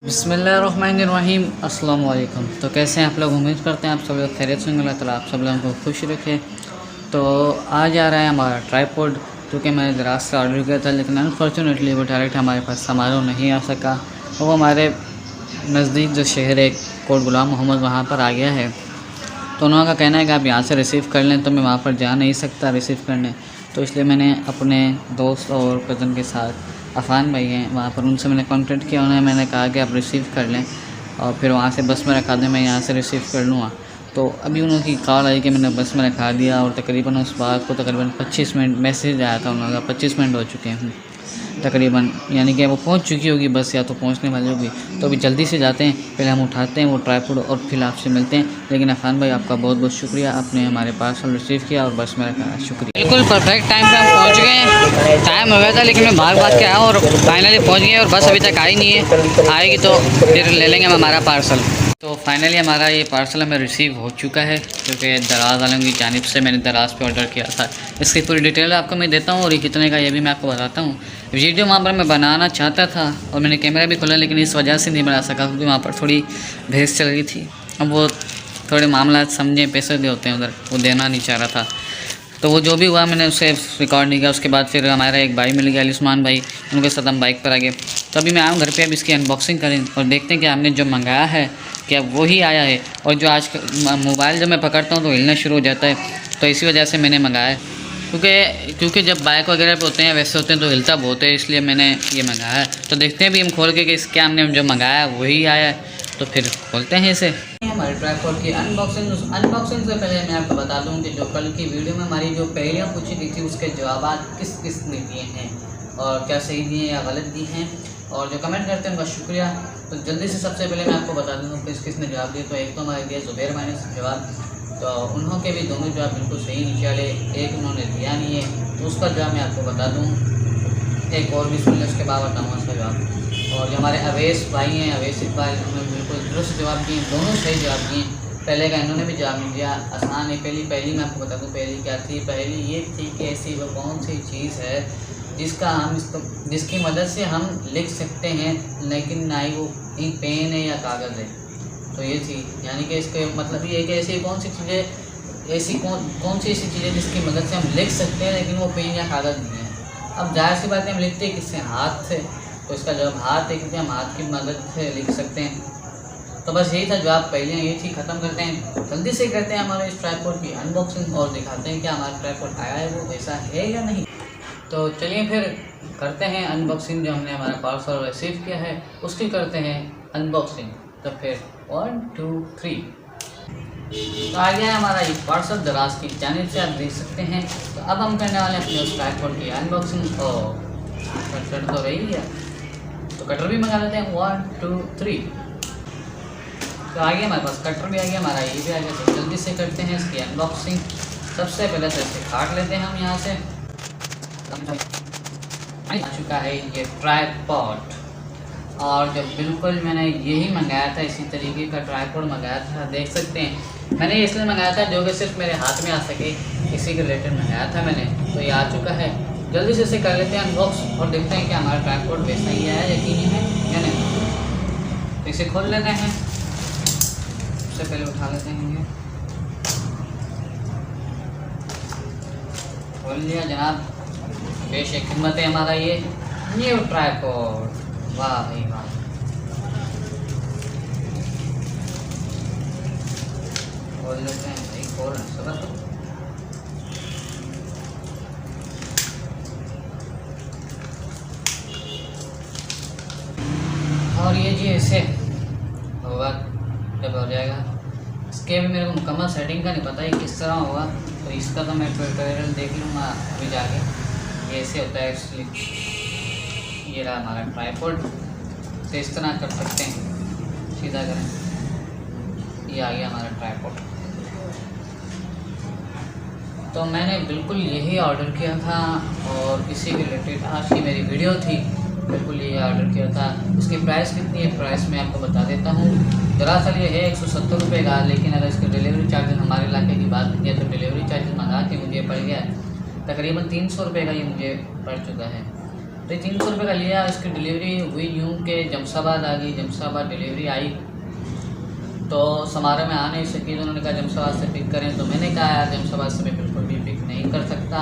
बिस्मिल्लाहिर्रहमानिर्रहीम अस्सलाम वालेकुम। तो कैसे हैं आप लोग? उम्मीद करते हैं आप सब लोग खैरियत से होंगे। अल्लाह ताला आप सब लोगों को खुश रखे। तो आज आ रहा है हमारा ट्राइपॉड, जो कि मैंने दराज से ऑर्डर किया था, लेकिन अनफॉर्चुनेटली वो डायरेक्ट हमारे पास समारोह नहीं आ सका। वो हमारे नज़दीक जो शहर है कोट गुलाम मोहम्मद, वहाँ पर आ गया है। तो उन्होंने का कहना है कि आप यहाँ से रिसीव कर लें, तो मैं वहाँ पर जा नहीं सकता रिसीव करने। तो इसलिए मैंने अपने दोस्त और कज़न के साथ अफान भाई हैं वहाँ पर, उनसे मैंने कॉन्टेक्ट किया। उन्हें मैंने कहा कि आप रिसीव कर लें और फिर वहाँ से बस में रखा दें, मैं यहाँ से रिसीव कर लूँगा। तो अभी उनकी कॉल आई कि मैंने बस में रखा दिया और तकरीबन उस बात को तकरीबन 25 मिनट मैसेज आया था उन्होंने, 25 मिनट हो चुके हैं तकरीबन, यानी कि वो पहुंच चुकी होगी बस, या तो पहुंचने वाली होगी। तो अभी जल्दी से जाते हैं, पहले हम उठाते हैं वो ट्राइपॉड और फिर आपसे मिलते हैं। लेकिन अफान भाई आपका बहुत बहुत शुक्रिया, आपने हमारे पार्सल रिसीव किया और बस में रखा। शुक्रिया। बिल्कुल परफेक्ट टाइम पे हम पहुँच गए हैं। टाइम हो गया था लेकिन मैं भाग के आया और फाइनली पहुँच गए, और बस अभी तक आई नहीं है। आएगी तो फिर ले लेंगे हम हमारा पार्सल। तो फाइनली हमारा ये पार्सल हमें रिसीव हो चुका है, क्योंकि दराज आलम की जानिब से मैंने दराज पे ऑर्डर किया था। इसकी पूरी डिटेल आपको मैं देता हूँ और ये कितने का ये भी मैं आपको बताता हूँ। वीडियो वहाँ पर मैं बनाना चाहता था और मैंने कैमरा भी खोला, लेकिन इस वजह से नहीं बना सका क्योंकि वहाँ पर थोड़ी बहस चल रही थी। अब वो थोड़े मामला समझें, पैसे दे होते हैं उधर, वो देना नहीं चाह रहा था। तो वो जो भी हुआ मैंने उसे रिकॉर्ड नहीं किया। उसके बाद फिर हमारा एक भाई मिल गया, अलिस्मान भाई, उनके साथ हम बाइक पर आ गए। तो अभी मैं आऊँ घर पे, अब इसकी अनबॉक्सिंग करें और देखते हैं कि हमने जो मंगाया है क्या वो ही आया है। और जो आज मोबाइल जब मैं पकड़ता हूँ तो हिलना शुरू हो जाता है, तो इसी वजह से मैंने मंगाया है। क्योंकि जब बाइक वगैरह पे होते हैं वैसे होते हैं तो हिलता बहुत है, इसलिए मैंने ये मंगाया है। तो देखते हैं भी हम खोल के कि क्या हमने जो मंगाया है वही आया है। तो फिर खोलते हैं इसे। हमारे ट्राइपॉड की अनबॉक्सिंग से पहले मैं आपको बता दूं कि जो कल की वीडियो में हमारी जो पहेलियाँ पूछी गई थी उसके जवाब किस किस ने दिए हैं और क्या सही दिए या गलत दिए हैं, और जो कमेंट करते हैं उनका शुक्रिया। तो जल्दी से सबसे पहले मैं आपको बता दूँ किस किस ने जवाब दिए। तो एक तो हमारे दिया ज़ुबैर भाई ने जवाब, तो उन्होंने के भी दोनों जवाब बिल्कुल सही निकाले। एक उन्होंने दिया नहीं है तो उसका जवाब मैं आपको बता दूँ, एक और भी सुन लें उसके बाद बताऊँगा उसका जवाब। और जो हमारे अवैस भाई हैं, अवैस इकबाल, उन्होंने बिल्कुल दुरुस्त जवाब दिए, दोनों सही जवाब दिए। पहले का इन्होंने भी जवाब नहीं दिया, आसान है। पहली मैं आपको बता दूँ पहली क्या थी। पहली ये थी कि ऐसी वो कौन सी चीज़ है जिसकी मदद से हम लिख सकते हैं, लेकिन ना ही वो एक पेन है या कागज़ है। तो ये थी, यानी कि इसके मतलब ये है कि ऐसी कौन सी चीज़ें, ऐसी कौन सी ऐसी चीज़ें जिसकी मदद से हम लिख सकते हैं लेकिन वो पेन या कागज़ नहीं है। अब जाहिर सी बात है हम लिखते हैं किससे, हाथ से। तो इसका जवाब हाथ है, क्योंकि हम हाथ की मदद से लिख सकते हैं। तो बस यही था जवाब, पहले ये थी। ख़त्म करते हैं, जल्दी से करते हैं हमारे इस ट्राइपॉड की अनबॉक्सिंग और दिखाते हैं कि हमारा ट्राइपॉड आया है वो वैसा है या नहीं। तो चलिए फिर करते हैं अनबॉक्सिंग। जो हमने हमारा पार्सल रिसीव किया है उसकी करते हैं अनबॉक्सिंग। तो फिर 1 2 3। तो आ गया है हमारा ये पार्सल दराज की जानिब से, आप देख सकते हैं। तो अब हम करने वाले हैं अपने उस ट्राइपॉड की अनबॉक्सिंग। और कटर तो रही है, तो कटर भी मंगा लेते हैं। 1 2 3। तो आ गया हमारे पास कटर भी आ गया, हमारा ये भी आ गया। तो जल्दी से करते हैं इसकी अनबॉक्सिंग। सबसे पहले तो इसे काट लेते हैं हम यहाँ से। आ चुका है ये ट्राइपॉड, और जब बिल्कुल मैंने यही मंगाया था, इसी तरीके का ट्राइपॉड मंगाया था। देख सकते हैं मैंने इसलिए मंगाया था जो कि सिर्फ मेरे हाथ में आ सके, इसी के रिलेटेड मंगाया था मैंने। तो ये आ चुका है, जल्दी से इसे कर लेते हैं अनबॉक्स और देखते हैं कि हमारा ट्राइपॉड वैसा ही है, यकीनी है या नहीं। तो इसे खोल लेते हैं। सबसे पहले उठा लेते हैं ये, खोल लिया जनाब। बेशक हिम्मत है हमारा ये न्यू ट्राइपॉड। वाह भाई वाह। खोल लेते हैं भाई, खोल सबर। और ये जी ऐसे होगा जब हो जाएगा। इसके भी मेरे को मुकम्मल सेटिंग का नहीं पता है किस तरह होगा, तो इसका तो मैं ट्यूटोरियल देख लूँगा अभी जाके। ये ऐसे होता है एक्चुअली। ये रहा हमारा ट्राइपॉड, तो इस तरह कर सकते हैं, सीधा करें। ये आ गया हमारा ट्राइपॉड। तो मैंने बिल्कुल यही ऑर्डर किया था और इसी के रिलेटेड आज की मेरी वीडियो थी। बिल्कुल ये ऑर्डर किया था। उसकी प्राइस कितनी है, प्राइस मैं आपको बता देता हूँ। दरअसल ये है 170 रुपये का, लेकिन अगर इसके डिलीवरी चार्जेस हमारे इलाके की बात की है तो डिलीवरी चार्जेस मंगा के मुझे पड़ गया तकरीबन 300 रुपये का। ये मुझे पड़ चुका है। तो 300 रुपये का लिया। इसकी डिलीवरी हुई यूँ कि जमशाबाद आ गई, जमशाबाद डिलीवरी आई तो समारा में आ नहीं सकी, तो उन्होंने कहा जमशाबाद से पिक करें। तो मैंने कहा यार जमशाबाद से मैं बिल्कुल भी पिक नहीं कर सकता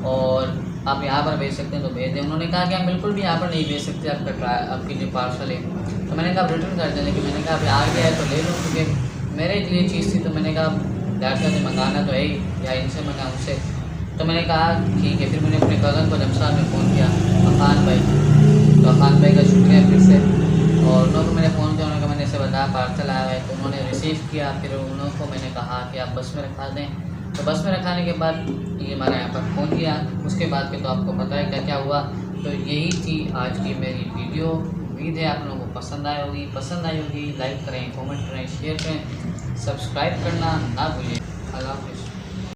और आप यहाँ पर भेज सकते हैं तो भेज दें। उन्होंने कहा कि हम बिल्कुल भी यहाँ पर नहीं भेज सकते, आपकी जो पार्सल है। तो मैंने कहा रिटर्न कर दें, लेकिन मैंने कहा अभी आ गया है तो ले लो, क्योंकि मेरे लिए चीज़ थी। तो मैंने कहा डाटा से मंगाना तो है ही, या इनसे मंगा उनसे। तो मैंने कहा ठीक है। फिर मैंने अपने कज़न को जमशाबाद में फ़ोन किया, अखान भाई। तो अखान भाई का शुक्रिया फिर से। और उन लोगों को मैंने फ़ोन किया, उन्होंने मैंने से बताया पार्सल आया है, तो उन्होंने रिसीव किया। फिर उन लोगों को मैंने कहा कि आप बस में रखा दें। तो बस में रखाने के बाद ये हमारे यहाँ पर फ़ोन किया। उसके बाद फिर तो आपको पता है क्या क्या हुआ। तो यही थी आज की मेरी वीडियो। उम्मीद है आप लोगों को पसंद आई होगी। लाइक करें, कमेंट करें, शेयर करें, सब्सक्राइब करना ना भूलिए। अल्लाह हाफ़िज़।